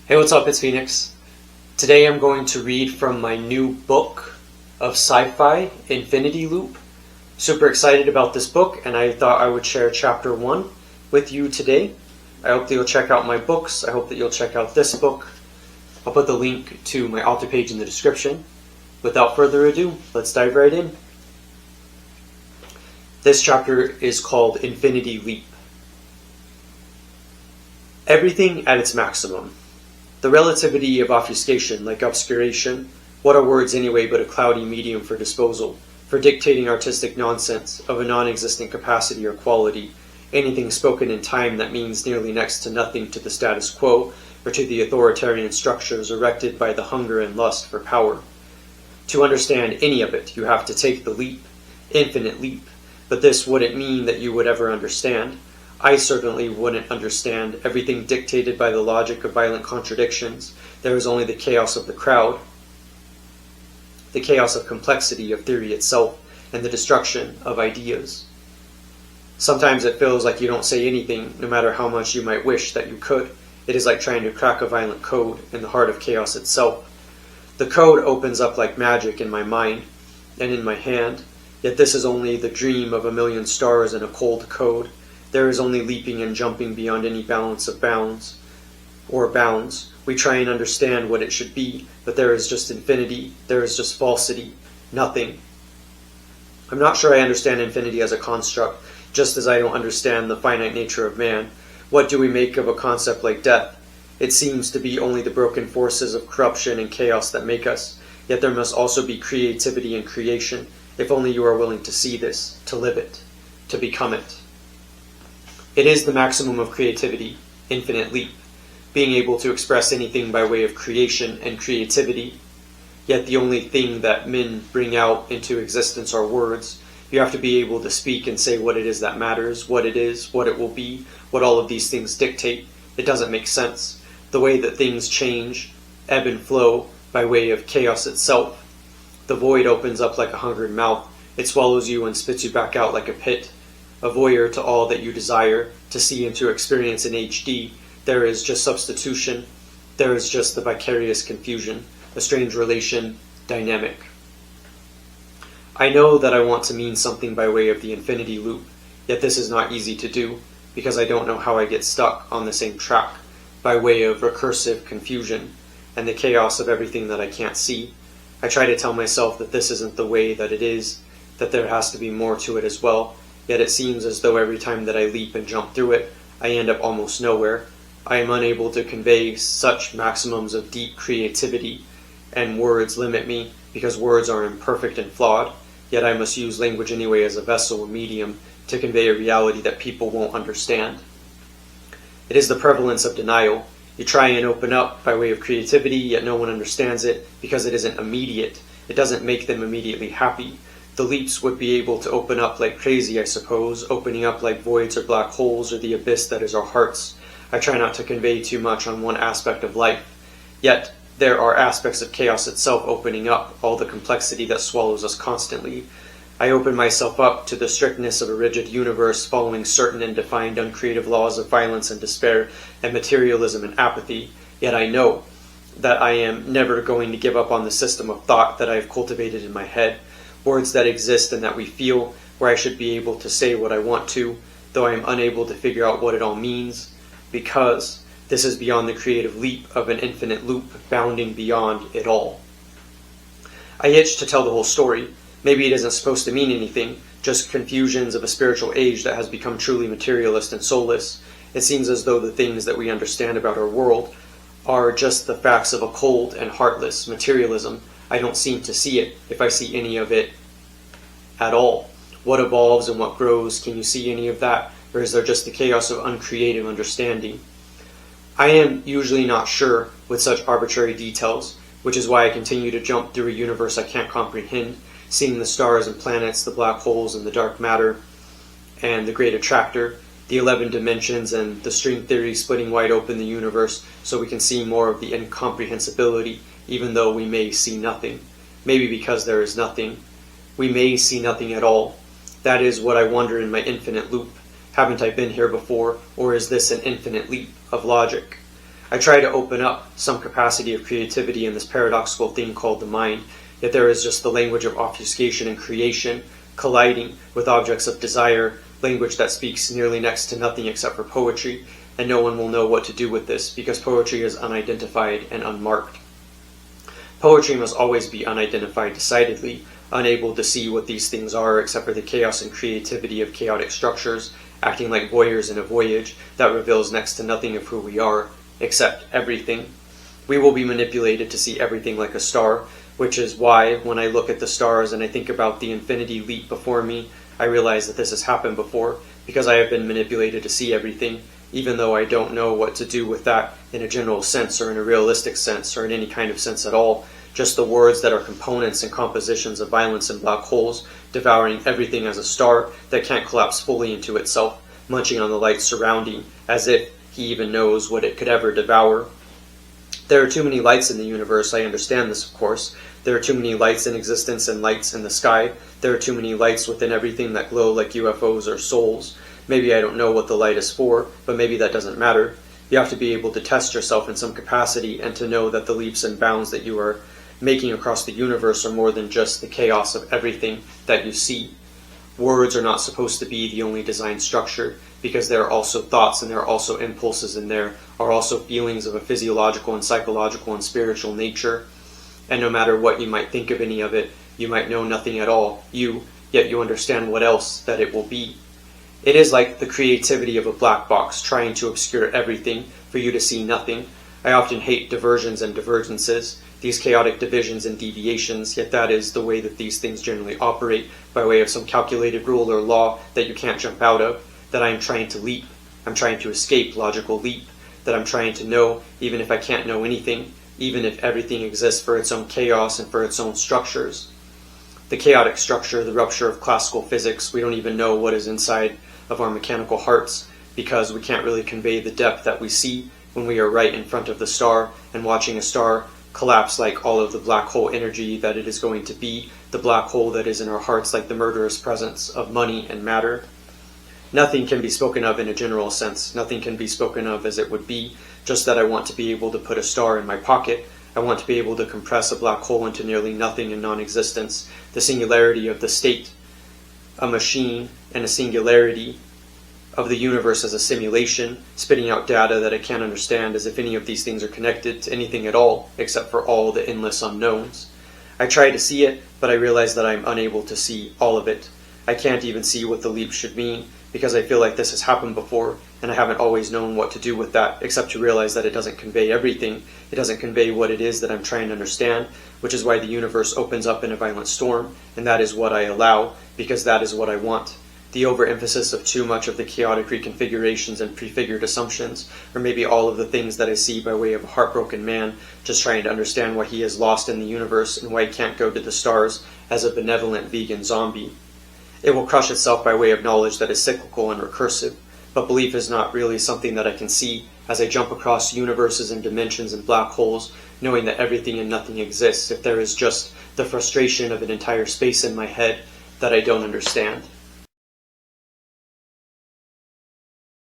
Hey, what's up? It's Phoenix. Today I'm going to read from my new book of sci-fi, Infinity Loop. Super excited about this book, and I thought I would share chapter 1 with you today. I hope that you'll check out my books. I hope that you'll check out this book. I'll put the link to my author page in the description. Without further ado, let's dive right in. This chapter is called Infinity Leap. Everything at its maximum. The relativity of obfuscation, like obscuration, what are words anyway but a cloudy medium for disposal, for dictating artistic nonsense of a non-existent capacity or quality, anything spoken in time that means nearly next to nothing to the status quo or to the authoritarian structures erected by the hunger and lust for power. To understand any of it, you have to take the leap, infinite leap, but this wouldn't mean that you would ever understand. I certainly wouldn't understand everything dictated by the logic of violent contradictions. There is only the chaos of the crowd, the chaos of complexity of theory itself, and the destruction of ideas. Sometimes it feels like you don't say anything, no matter how much you might wish that you could. It is like trying to crack a violent code in the heart of chaos itself. The code opens up like magic in my mind and in my hand, yet this is only the dream of a million stars in a cold code. There is only leaping and jumping beyond any balance of bounds. We try and understand what it should be, but there is just infinity, there is just falsity, nothing. I'm not sure I understand infinity as a construct, just as I don't understand the finite nature of man. What do we make of a concept like death? It seems to be only the broken forces of corruption and chaos that make us, yet there must also be creativity and creation, if only you are willing to see this, to live it, to become it. It is the maximum of creativity, infinite leap, being able to express anything by way of creation and creativity. Yet the only thing that men bring out into existence are words. You have to be able to speak and say what it is that matters, what it is, what it will be, what all of these things dictate. It doesn't make sense. The way that things change, ebb and flow, by way of chaos itself. The void opens up like a hungered mouth. It swallows you and spits you back out like a pit. A voyeur to all that you desire, to see and to experience in HD, there is just substitution, there is just the vicarious confusion, a strange relation, dynamic. I know that I want to mean something by way of the infinity loop, yet this is not easy to do, because I don't know how I get stuck on the same track, by way of recursive confusion, and the chaos of everything that I can't see. I try to tell myself that this isn't the way that it is, that there has to be more to it as well. Yet it seems as though every time that I leap and jump through it, I end up almost nowhere. I am unable to convey such maximums of deep creativity, and words limit me because words are imperfect and flawed, yet I must use language anyway as a vessel, a medium, to convey a reality that people won't understand. It is the prevalence of denial. You try and open up by way of creativity, yet no one understands it because it isn't immediate. It doesn't make them immediately happy. The leaps would be able to open up like crazy, I suppose, opening up like voids or black holes or the abyss that is our hearts. I try not to convey too much on one aspect of life. Yet, there are aspects of chaos itself opening up, all the complexity that swallows us constantly. I open myself up to the strictness of a rigid universe following certain and defined uncreative laws of violence and despair and materialism and apathy. Yet I know that I am never going to give up on the system of thought that I have cultivated in my head. Words that exist and that we feel, where I should be able to say what I want to, though I am unable to figure out what it all means, because this is beyond the creative leap of an infinite loop bounding beyond it all. I itch to tell the whole story. Maybe it isn't supposed to mean anything, just confusions of a spiritual age that has become truly materialist and soulless. It seems as though the things that we understand about our world are just the facts of a cold and heartless materialism. I don't seem to see it, if I see any of it at all. What evolves and what grows, can you see any of that? Or is there just the chaos of uncreative understanding? I am usually not sure with such arbitrary details, which is why I continue to jump through a universe I can't comprehend, seeing the stars and planets, the black holes and the dark matter, and the great attractor, the 11 dimensions and the string theory splitting wide open the universe so we can see more of the incomprehensibility, even though we may see nothing. Maybe because there is nothing. We may see nothing at all. That is what I wonder in my infinite loop. Haven't I been here before, or is this an infinite leap of logic? I try to open up some capacity of creativity in this paradoxical thing called the mind, yet there is just the language of obfuscation and creation, colliding with objects of desire, language that speaks nearly next to nothing except for poetry, and no one will know what to do with this because poetry is unidentified and unmarked. Poetry must always be unidentified decidedly, unable to see what these things are except for the chaos and creativity of chaotic structures, acting like voyeurs in a voyage that reveals next to nothing of who we are, except everything. We will be manipulated to see everything like a star, which is why when I look at the stars and I think about the infinity leap before me, I realize that this has happened before, because I have been manipulated to see everything, even though I don't know what to do with that in a general sense or in a realistic sense or in any kind of sense at all. Just the words that are components and compositions of violence and black holes, devouring everything as a star that can't collapse fully into itself, munching on the light surrounding, as if he even knows what it could ever devour. There are too many lights in the universe, I understand this of course. There are too many lights in existence and lights in the sky. There are too many lights within everything that glow like UFOs or souls. Maybe I don't know what the light is for, but maybe that doesn't matter. You have to be able to test yourself in some capacity and to know that the leaps and bounds that you are making across the universe are more than just the chaos of everything that you see. Words are not supposed to be the only design structure, because there are also thoughts and there are also impulses and there are also feelings of a physiological and psychological and spiritual nature. And no matter what you might think of any of it, you might know nothing at all, yet you understand what else that it will be. It is like the creativity of a black box trying to obscure everything for you to see nothing. I often hate diversions and divergences, these chaotic divisions and deviations, yet that is the way that these things generally operate, by way of some calculated rule or law that you can't jump out of, that I am trying to leap. I'm trying to escape logical leap, that I'm trying to know even if I can't know anything, even if everything exists for its own chaos and for its own structures. The chaotic structure, the rupture of classical physics, we don't even know what is inside of our mechanical hearts, because we can't really convey the depth that we see when we are right in front of the star and watching a star collapse like all of the black hole energy that it is going to be, the black hole that is in our hearts like the murderous presence of money and matter. Nothing can be spoken of in a general sense, nothing can be spoken of as it would be, just that I want to be able to put a star in my pocket. I want to be able to compress a black hole into nearly nothing and non-existence, the singularity of the state, a machine, and a singularity of the universe as a simulation, spitting out data that I can't understand as if any of these things are connected to anything at all, except for all the endless unknowns. I try to see it, but I realize that I'm unable to see all of it. I can't even see what the leap should mean, because I feel like this has happened before, and I haven't always known what to do with that, except to realize that it doesn't convey everything. It doesn't convey what it is that I'm trying to understand, which is why the universe opens up in a violent storm, and that is what I allow, because that is what I want. The overemphasis of too much of the chaotic reconfigurations and prefigured assumptions, or maybe all of the things that I see by way of a heartbroken man just trying to understand why he is lost in the universe and why he can't go to the stars as a benevolent vegan zombie. It will crush itself by way of knowledge that is cyclical and recursive, but belief is not really something that I can see as I jump across universes and dimensions and black holes, knowing that everything and nothing exists if there is just the frustration of an entire space in my head that I don't understand.